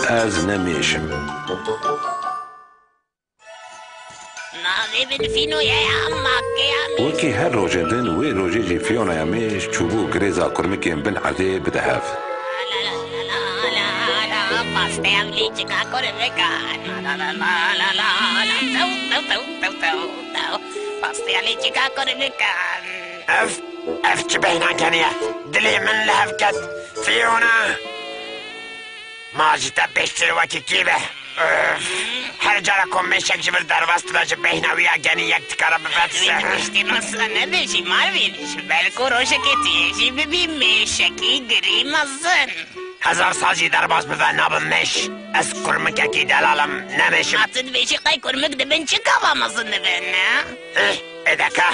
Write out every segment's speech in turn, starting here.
از نمیشم وکی هر روژندن وی روژه جی فیونا یمیش چوبو گریزا کرمکیم بن عده بدهف اف چه بهنا کنیه دلی من لحف کد فیونا ماجتا بیشتر وکی کی به هر جارا کمیشک جبر در وست دا جه بهنوی اگنی یک تکارا بفتسه نشتی نصلا ندشی ماروینش بلکو روشکتیشی ببی میشکی گریم ازن هزار سازی در باز بفن نابم مش از کرمک کی دلالم نمیشم حتن بیشی قای کرمک دبن چه کوا مزن دبن نه؟ ادکا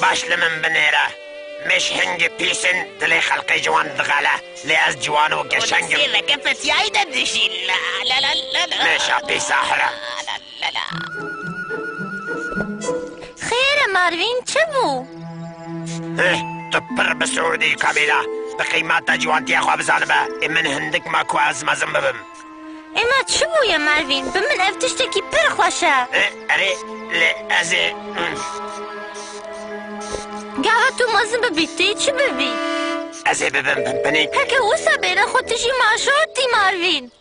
باش لمن بنیره مش هنگ پیسن دلی خلقی جوان دغاله لی از جوان و گشنگم ودسیوه کفت یای ددشی لا لا لا لا مشا پیس آخره لا لا خیر ماروین چه بو؟ تو پر بسعودی کامیلا بقیمت جوان تیا خواه بزانبه من هندک ماکو از مزم ببم اما چه بویه ماروین؟ به من افتشتکی پر خوشه اره لی ازی گاوه تو مازم ببیتی چه ببی؟ ازی ببم پنپنیک هکه وسا بینه خودتشی ماشوتی ماروین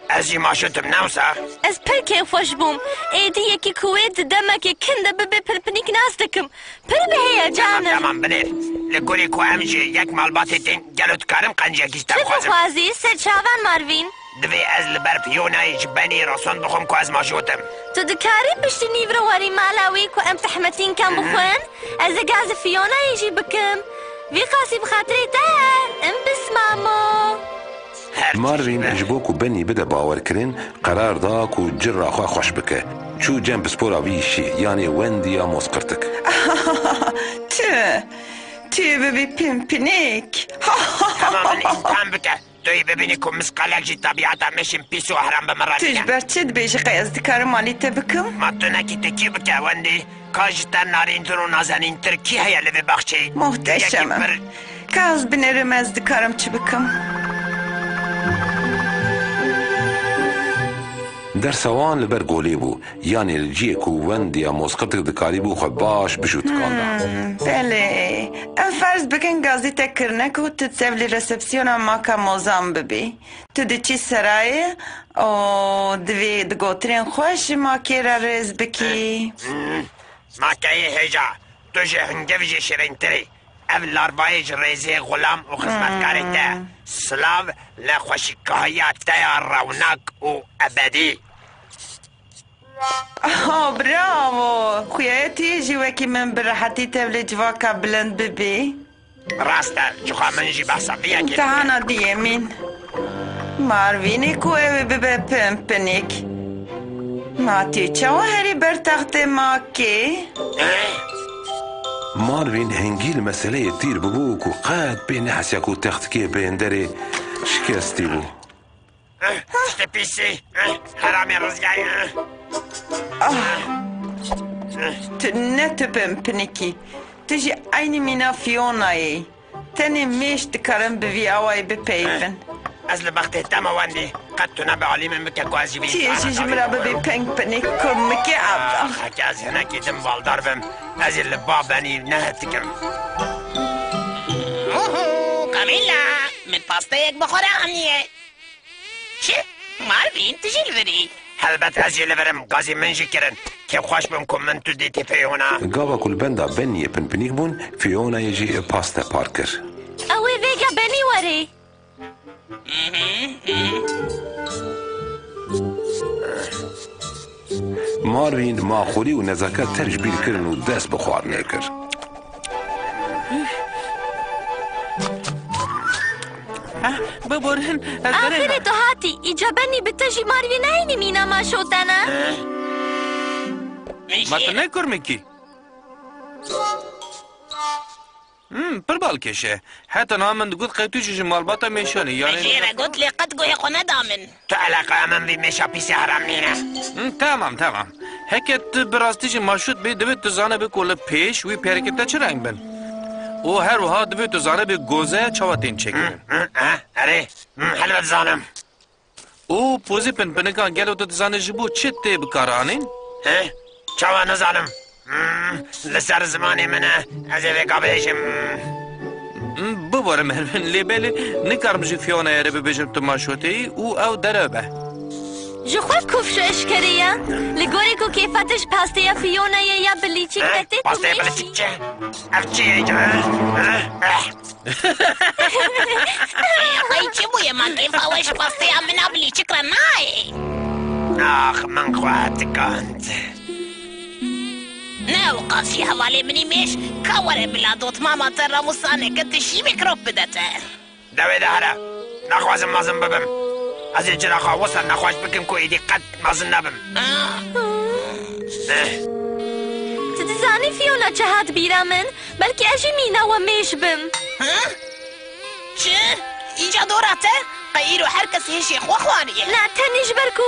ازی ماشوتم نوسا از پر که خوش بوم ایدی یکی کویت دمک کنده ببی پرپنیک ناستکم پر به هیا جانم تمام بنیر لگولی کو امجی یک مالباتی تین گلوت کارم قنجه گیستم چه خوازم بخوازی سر چاوان ماروین؟ دوی از لبر پیونای جبنی راسون بخوم کو از ماشوتم تو دکاری بشتی نیور واری مالاوی که ام تحمتین کم بخون از گاز فیونا یجی بکم وی قاسی بخاطری تا ام بسمامو ماروین جبو کو بنی بده باور کرین قرار دا کو جر خواه خوش بکه چو جنب سپورا ویشی یعنی وندیا مسقرتک تو ببی پمپنیک تماما انتان بکه توی ببینی که مسقالک جی طبیعتا میشیم پیسو حرام بمرانیه تجبر چه بیشی قیاز دکار مالی تبکم؟ ما تو نکی تکی بکه وندی کاجتا نارین تر و نازنین تر کی هیا لبی بخشی محتشمم که از بنرم از دکارم چه بکم؟ در سوان لبر گولی بو یعنی الجیه کو وندیا مسقرتک دکاری بو خواه باش بشو تکانده بله ام فرض بکن گازی تکرنه که تو تسولی رسپسیون ما که موزام ببی تو دی چی سرایه او دوی دگوترین خوش ما که را رز بکی ما که هجا تو جه هنگوی جه شرین تری او لاربای جه ریزه غلام و خدمتکاری تا سلاو لخوشی که تیا رونق و ابدی براو خویتی جیوه که من براحتی تبلی جواکا بلند ببی راسته جخوا من جی بحثا بیا که تانا دیه من ماروینی کوه ببه پمپنیک ما تی چاو هری بر تخت ما که ماروین هنگیل مسئله تیر ببو کو قد بین حسیا کو تخت که بیندره شکستی بو شته پیسی حرامی رزگای تو نه تو پمپنیکی تو جی اینی مینا فیونایی تنی میش دکارم بوی آوائی بپیفن از لبخته تما وندی قد تو نبه علیم مکه کو از جیبی تیجی جمرا ببی پمپنیک کمکی عبدا حکه از هنکی دم بالدار بم از لبا بنی نه تکم کامیلا من پاستا یک بخوره همیه چه؟ ماروین تجیل بری البته از لبرم قاضی منجی کرن که خوش بم کن من تو دیتی فیونا گاوا کل بندا بنی پنپنیک بون فیونا یجی پاستا پارکر اوی ویگا بنی وری ماروین ماخولی و نزاکت ترش بیر کرن و دست بخوار نکر ببرهن آخری تو هاتی ایجا بنی بتجی ماروین اینی مینا ما شوتنا ما تو نکر میکی پر بالکشه حتی نامن گود قیتو چیزی مالباتا میشانی یعنی بشیره گوت لی قد گوی خونه دامن تو علاقه من بی میشا پیسی حرام نینه تمام هکت براستیش ماشوت بی دوید تو زانه بکوله پیش وی پیرکتا چه رنگ بن او هر وها دوید تو زانه بی گوزه چاواتین چکن اره حلوت زانم او پوزی پنپنکان گلو تو دزانه جبو چه تی بکارانین؟ چاوا نزانم لسر زمانی منه از ویگا بیشم بباره مروین لیبلی نکارم جی فیونا یاره ببیجم تو ماشوتی او درابه جو خود کفشو اشکریه لگوری کو کیفتش پاسته فیونا یا بلیچیک نتی پاسته بلیچیک چه؟ اف چی ایجا؟ خیلی چی بویه من کیفا وش پاسته امنا بلیچیک را نای آخ من خواهد کند نه وقاسی حوالی منی میش کاوره بلادوت ماما تر راموسانه که تشی میکروب بدته دوی داره نخوازم مازم ببم از یه جرا خواستر نخواش بکم که ایدی قد مازم نبم تدزانی فیونا چه هاد بیرا من بلکه اجی مینا و میش بم چه؟ اینجا دوراته؟ غیرو هر کسی هشی خواهوانیه نه تنیش برکو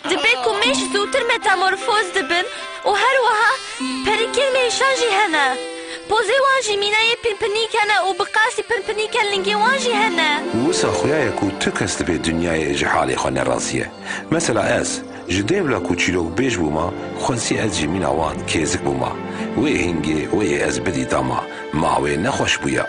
دبیکو میش زودتر متامورفوز دبن و هر وها پریکل میشان جی هنه پوزی وانجی مینای پنپنیکنه و بقاسی پنپنیکن لنگی وانجی هنه وسا خویای کو تو کس به دنیای جحالی خانه راسیه مثلا از جدیم لا کو چیلوک بیش بوما خونسی از جمین آوان کیزک بوما وی هنگی وی از بدی داما ماوی نخوش بویا